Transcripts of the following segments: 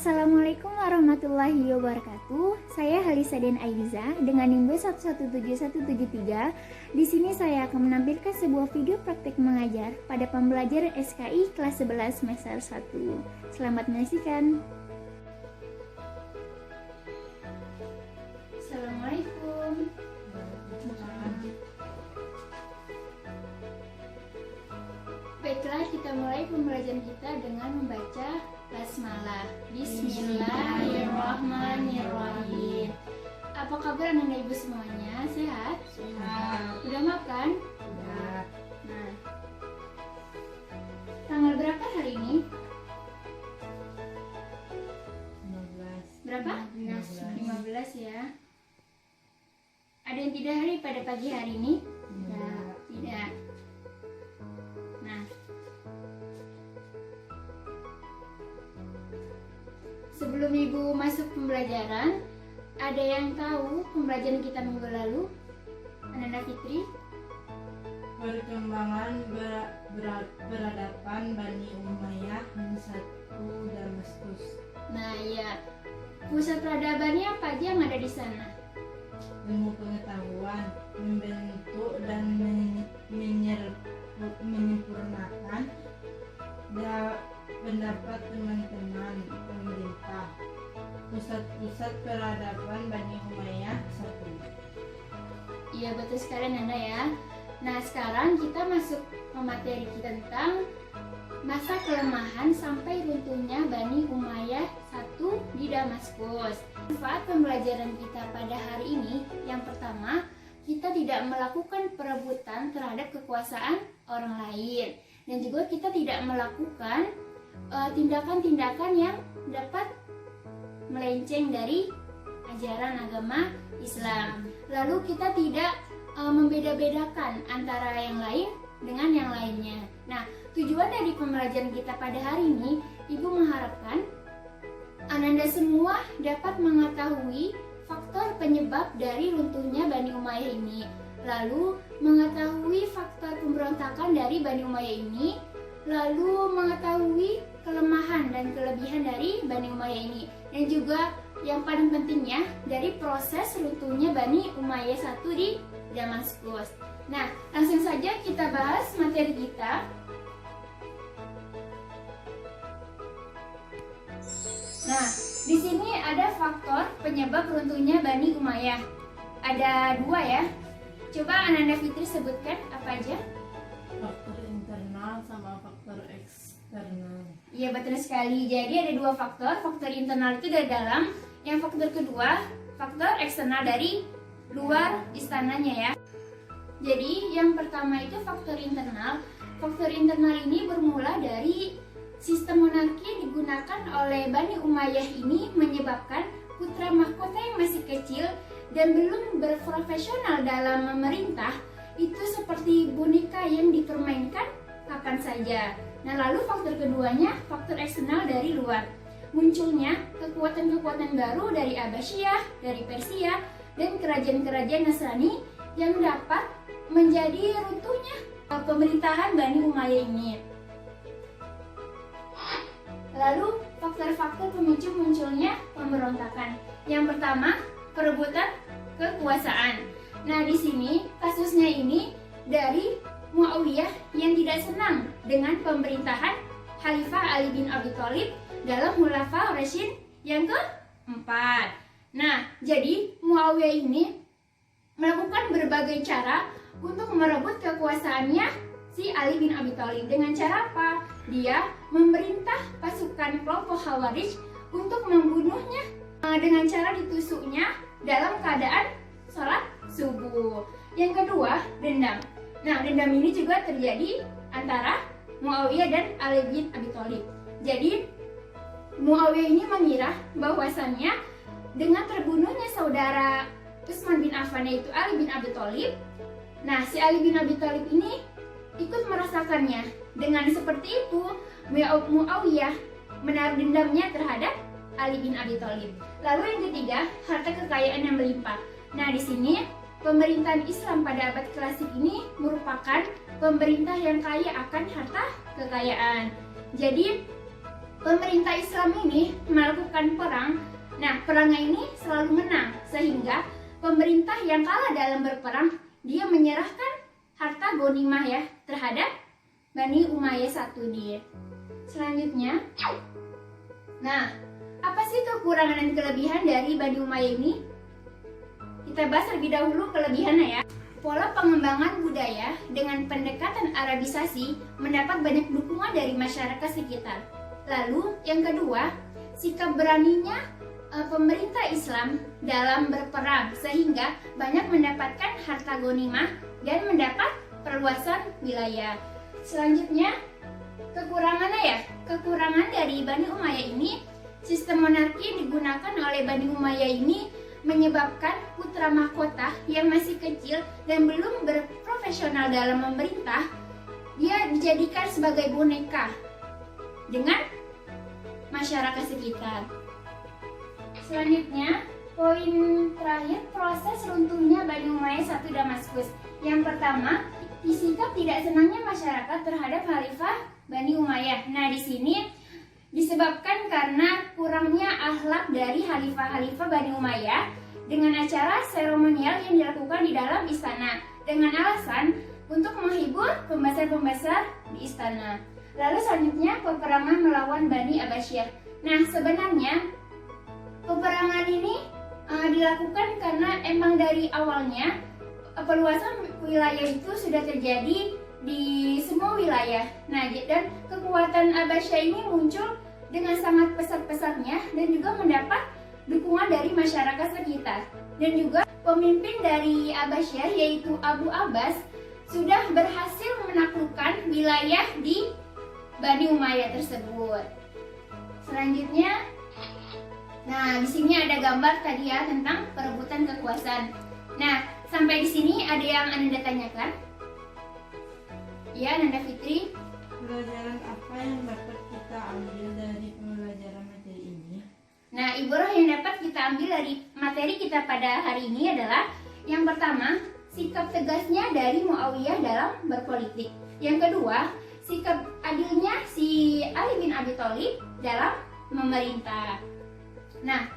Assalamualaikum warahmatullahi wabarakatuh. Saya Halisaden Aiza dengan NIM 117173. Di sini saya akan menampilkan sebuah video praktik mengajar pada pembelajaran SKI kelas 11 semester 1. Selamat menyaksikan. Assalamualaikum. Baiklah, kita mulai pembelajaran kita dengan membaca basmalah. Bismillahirrahmanirrahim. Apa kabar anak ibu semuanya? Sehat? Sehat. Udah makan? Udah. Nah, tanggal berapa hari ini? 15. Berapa? 15 ya. Ada yang tidak hari pada pagi hari ini? Tidak. Nah, sebelum ibu masuk pembelajaran, ada yang tahu pembelajaran kita minggu lalu? Ananda Fitri? Perkembangan beradaban Bani Umayyah satu Damaskus. Nah, ya. Pusat peradabannya apa aja yang ada di sana? Ilmu pengetahuan, membentuk dan menyempurnakan pendapat teman-teman pemerintah. Pusat peradaban Bani Umayyah satu. Iya, betul sekali Nanda ya. Nah, sekarang kita masuk ke materi kita tentang masa kelemahan sampai runtuhnya Bani Umayyah satu di Damaskus. Manfaat pembelajaran kita pada hari ini, yang pertama, kita tidak melakukan perebutan terhadap kekuasaan orang lain, dan juga kita tidak melakukan tindakan-tindakan yang dapat melenceng dari ajaran agama Islam. Lalu kita tidak membeda-bedakan antara yang lain dengan yang lainnya. Nah, tujuan dari pembelajaran kita pada hari ini, Ibu mengharapkan Ananda semua dapat mengetahui faktor penyebab dari runtuhnya Bani Umayyah ini, lalu mengetahui faktor pemberontakan dari Bani Umayyah ini, lalu mengetahui kelemahan dan kelebihan dari Bani Umayyah ini, dan juga yang paling pentingnya dari proses runtuhnya Bani Umayyah satu di Damaskus. Nah, langsung saja kita bahas materi kita. Nah, di sini ada faktor penyebab runtuhnya Bani Umayyah. Ada dua ya. Coba Ananda Fitri sebutkan apa aja? Faktor internal sama faktor eksternal. Iya, betul sekali. Jadi ada dua faktor. Faktor internal itu dari dalam. Yang faktor kedua, faktor eksternal dari luar istananya ya. Jadi yang pertama itu faktor internal. Faktor internal ini bermula dari sistem monarki digunakan oleh Bani Umayyah ini menyebabkan putra mahkota yang masih kecil dan belum berprofesional dalam memerintah itu seperti boneka yang dipermainkan kapan saja. Nah, lalu faktor keduanya, faktor eksternal dari luar. Munculnya kekuatan-kekuatan baru dari Abbasiyah, dari Persia, dan kerajaan-kerajaan Nasrani yang dapat menjadi runtuhnya pemerintahan Bani Umayyah ini. Lalu faktor-faktor pemicu munculnya pemberontakan. Yang pertama, perebutan kekuasaan. Nah, di sini kasusnya ini dari Muawiyah yang tidak senang dengan pemerintahan Khalifah Ali bin Abi Thalib dalam Khulafaur Rasyid yang keempat. Nah, jadi Muawiyah ini melakukan berbagai cara untuk merebut kekuasaannya si Ali bin Abi Thalib. Dengan cara apa? Dia memerintah pasukan kelompok Khawarij untuk membunuhnya dengan cara ditusuknya dalam keadaan sholat subuh. Yang kedua, dendam. Nah, dendam ini juga terjadi antara Muawiyah dan Ali bin Abi Thalib. Jadi, Muawiyah ini mengira bahwasannya dengan terbunuhnya saudara Utsman bin Affan yaitu Ali bin Abi Thalib, nah si Ali bin Abi Thalib ini ikut merasakannya. Dengan seperti itu, Muawiyah menaruh dendamnya terhadap Ali bin Abi Thalib. Lalu yang ketiga, harta kekayaan yang melimpah. Nah, di sini pemerintahan Islam pada abad klasik ini merupakan pemerintah yang kaya akan harta kekayaan. Jadi pemerintah Islam ini melakukan perang. Nah, perangnya ini selalu menang, sehingga pemerintah yang kalah dalam berperang, dia menyerahkan harta ghanimah ya terhadap Bani Umayyah satu dia. Selanjutnya, nah, apa sih kekurangan dan kelebihan dari Bani Umayyah ini? Kita bahas lebih dahulu kelebihannya ya. Pola pengembangan budaya dengan pendekatan Arabisasi mendapat banyak dukungan dari masyarakat sekitar. Lalu yang kedua, sikap beraninya pemerintah Islam dalam berperang sehingga banyak mendapatkan harta ghanimah dan mendapat perluasan wilayah. Selanjutnya, kekurangannya ya. Kekurangan dari Bani Umayyah ini, sistem monarki yang digunakan oleh Bani Umayyah ini menyebabkan putra mahkota yang masih kecil dan belum berprofesional dalam memerintah, dia dijadikan sebagai boneka dengan masyarakat sekitar. Selanjutnya, poin terakhir, proses runtuhnya Bani Umayyah satu Damaskus. Yang pertama, sikap tidak senangnya masyarakat terhadap Khalifah Bani Umayyah. Nah, di sini disebabkan karena kurangnya akhlak dari Khalifah Bani Umayyah dengan acara seremonial yang dilakukan di dalam istana dengan alasan untuk menghibur pembesar-pembesar di istana. Lalu selanjutnya, peperangan melawan Bani Abbasiyah. Nah, sebenarnya peperangan ini dilakukan karena emang dari awalnya perluasan wilayah itu sudah terjadi di semua wilayah. Nah, dan kekuatan Abbasiyah ini muncul dengan sangat pesat-pesatnya dan juga mendapat dukungan dari masyarakat sekitar. Dan juga pemimpin dari Abbasiyah yaitu Abu Abbas sudah berhasil menaklukkan wilayah di Bani Umayyah tersebut. Selanjutnya, nah di sini ada gambar tadi ya tentang perebutan kekuasaan. Nah, sampai di sini ada yang Anda tanyakan? Ya, Nanda Fitri. Pelajaran apa yang dapat kita ambil dari pembelajaran materi ini? Nah, ibrah yang dapat kita ambil dari materi kita pada hari ini adalah yang pertama, sikap tegasnya dari Muawiyah dalam berpolitik. Yang kedua, sikap adilnya si Ali bin Abi Thalib dalam memerintah. Nah,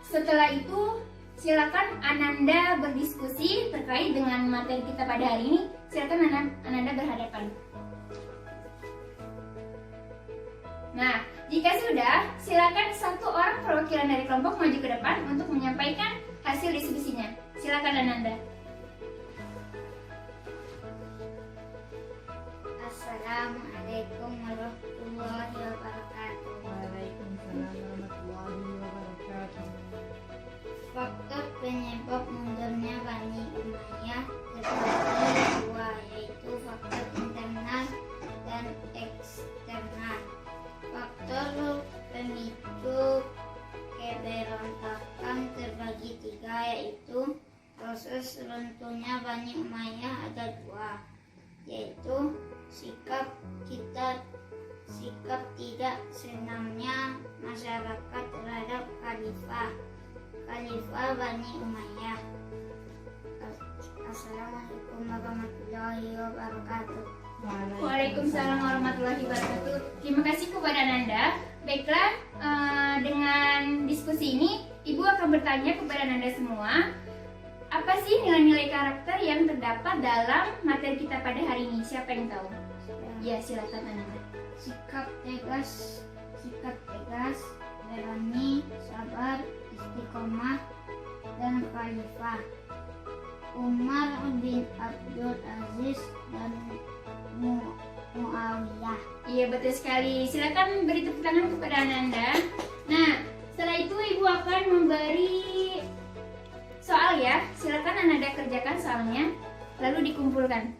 setelah itu silakan Ananda berdiskusi terkait dengan materi kita pada hari ini. Silakan Ananda berhadapan. Nah, jika sudah, silakan satu orang perwakilan dari kelompok maju ke depan untuk menyampaikan hasil diskusinya. Silakan Ananda. Assalamualaikum warahmatullahi wabarakatuh. Waalaikumsalam warahmatullahi wabarakatuh. Faktor penyebab mundurnya Bani Umayyah terbagi dua, yaitu faktor internal dan eksternal. Faktor pemicu keberontakan terbagi tiga, yaitu proses runtuhnya Bani Umayyah ada dua, yaitu sikap tidak senangnya masyarakat terhadap Khalifah Bani Umayyah. Assalamualaikum warahmatullahi wabarakatuh. Waalaikumsalam warahmatullahi wabarakatuh. Terima kasih kepada Ananda. Baiklah, dengan diskusi ini, Ibu akan bertanya kepada Ananda semua, apa sih nilai-nilai karakter yang terdapat dalam materi kita pada hari ini? Siapa yang tahu? Ya, silakan Ananda. Sikap tegas, berani, sabar, istiqomah, dan khalifah. Umar bin Abdul Aziz dan Muawiyah. Iya, betul sekali. Silakan beri tepuk tangan kepada Ananda. Nah, setelah itu Ibu akan memberi soal ya. Silakan Ananda kerjakan soalnya, lalu dikumpulkan.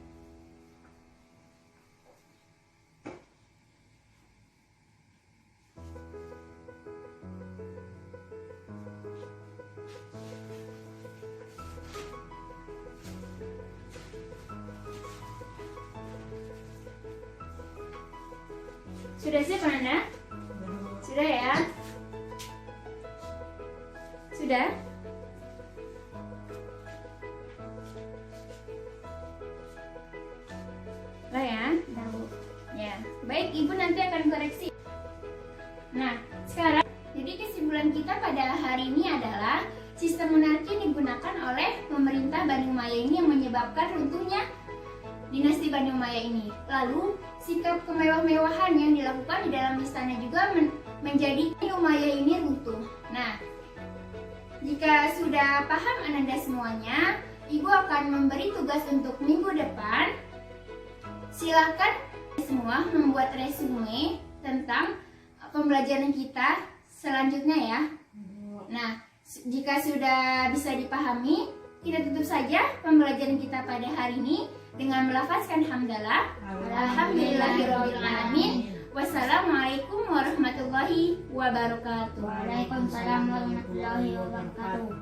Sudah siap Ananda? Sudah ya? Sudah? Lah ya? Tahu. Ya. Baik, Ibu nanti akan koreksi. kesimpulan kita pada hari ini adalah sistem monarki yang digunakan oleh pemerintah Bani Umayyah ini yang menyebabkan runtuhnya dinasti Bani Umayyah ini. Lalu, sikap kemewah-mewahan yang dilakukan di dalam istana juga menjadi Bani Umayyah ini runtuh. Nah, jika sudah paham Ananda semuanya, Ibu akan memberi tugas untuk minggu depan. Silakan semua membuat resume tentang pembelajaran kita selanjutnya ya. Nah, jika sudah bisa dipahami, kita tutup saja pembelajaran kita pada hari ini dengan melafazkan hamdalah. Alhamdulillahirabbil alamin. Wassalamualaikum warahmatullahi wabarakatuh. Waalaikumsalam warahmatullahi wabarakatuh.